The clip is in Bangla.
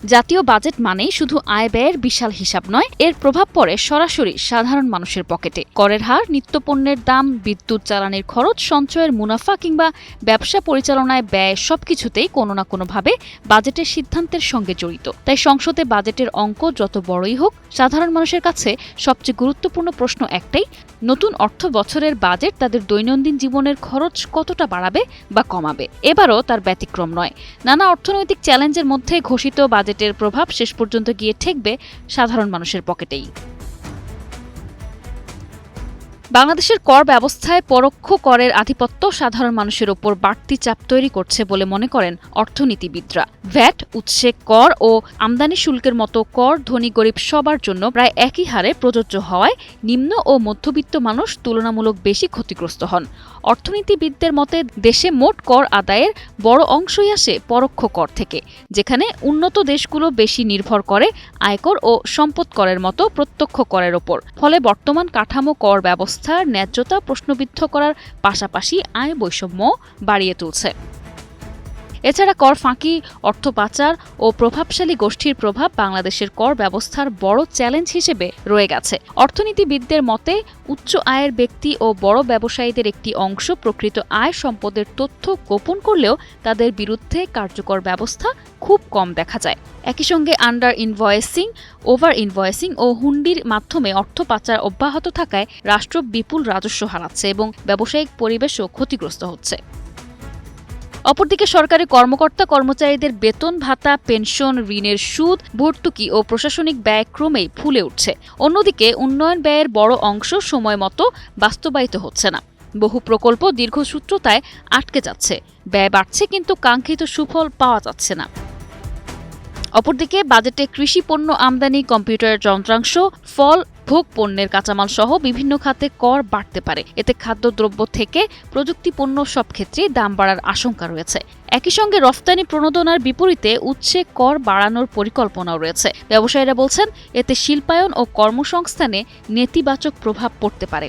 জাতীয় বাজেট মানেই শুধু আয় ব্যয়ের বিশাল হিসাব নয়, এর প্রভাব পড়ে সরাসরি সাধারণ মানুষের পকেটে। করের হার, নিত্যপণ্যের দাম, বিদ্যুৎ জ্বালানির খরচ, সঞ্চয়ের মুনাফা কিংবা ব্যবসা পরিচালনায় ব্যয় সবকিছুতেই কোনো না কোনোভাবে বাজেটের সিদ্ধান্তের সঙ্গে জড়িত। তাই সংসদে বাজেটের অঙ্ক যত বড়ই হোক, সাধারণ মানুষের কাছে সবচেয়ে গুরুত্বপূর্ণ প্রশ্ন একটাই, নতুন অর্থ বছরের বাজেট তাদের দৈনন্দিন জীবনের খরচ কতটা বাড়াবে বা কমাবে। এবারও তার ব্যতিক্রম নয়। নানা অর্থনৈতিক চ্যালেঞ্জের মধ্যে ঘোষিত বাজেটের প্রভাব শেষ পর্যন্ত গিয়ে ঠেকবে সাধারণ মানুষের পকেটেই। বাংলাদেশের কর ব্যবস্থায় পরোক্ষ করের আধিপত্য সাধারণ মানুষের ওপর বাড়তি চাপ তৈরি করছে বলে মনে করেন অর্থনীতিবিদরা। ভ্যাট, উৎসে কর ও আমদানি শুল্কের মতো কর ধনী গরিব সবার জন্য প্রায় একই হারে প্রযোজ্য হওয়ায় নিম্ন ও মধ্যবিত্ত মানুষ তুলনামূলক বেশি ক্ষতিগ্রস্ত হন। অর্থনীতিবিদদের মতে দেশে মোট কর আদায়ের বড় অংশই আসে পরোক্ষ কর থেকে, যেখানে উন্নত দেশগুলো বেশি নির্ভর করে আয়কর ও সম্পদ করের মতো প্রত্যক্ষ করের ওপর। ফলে বর্তমান কাঠামো কর ব্যবস্থার ন্যায্যতা প্রশ্নবিদ্ধ করার পাশাপাশি আয় বৈষম্য বাড়িয়ে তুলছে। এছাড়া কর ফাঁকি, অর্থ পাচার ও প্রভাবশালী গোষ্ঠীর প্রভাব বাংলাদেশের কর ব্যবস্থার বড় চ্যালেঞ্জ হিসেবে রয়ে গেছে। অর্থনীতিবিদদের মতে উচ্চ আয়ের ব্যক্তি ও বড় ব্যবসায়ীদের একটি অংশ প্রকৃত আয় সম্পদের তথ্য গোপন করলেও তাদের বিরুদ্ধে কার্যকর ব্যবস্থা খুব কম দেখা যায়। একই সঙ্গে আন্ডার ইনভয়েসিং, ওভার ইনভয়েসিং ও হুন্ডির মাধ্যমে অর্থ পাচার অব্যাহত থাকায় রাষ্ট্র বিপুল রাজস্ব হারাচ্ছে এবং ব্যবসায়িক পরিবেশও ক্ষতিগ্রস্ত হচ্ছে। অপরদিকে সরকারি কর্মকর্তা কর্মচারীদের বেতন ভাতা, পেনশন, ঋণের সুদ, ভর্তুকি ও প্রশাসনিক ব্যয় ক্রমেই ফুলে উঠছে। অন্যদিকে উন্নয়ন ব্যয়ের বড় অংশ সময়মতো বাস্তবায়িত হচ্ছে না। বহু প্রকল্প দীর্ঘসূত্রতায় আটকে যাচ্ছে। ব্যয় বাড়ছে কিন্তু কাঙ্ক্ষিত সুফল পাওয়া যাচ্ছে না। অপরদিকে বাজেটে কৃষি পণ্য আমদানি, কম্পিউটার যন্ত্রাংশ, ফল, ভোগ পণ্যের কাঁচামাল সহ বিভিন্ন খাতে কর বাড়তে পারে। এতে খাদ্যদ্রব্য থেকে প্রযুক্তি পণ্য সব ক্ষেত্রেই দাম বাড়ার আশঙ্কা রয়েছে। একই সঙ্গে রফতানি প্রণোদনার বিপরীতে উৎসে কর বাড়ানোর পরিকল্পনাও রয়েছে। ব্যবসায়ীরা বলছেন, এতে শিল্পায়ন ও কর্মসংস্থানে নেতিবাচক প্রভাব পড়তে পারে।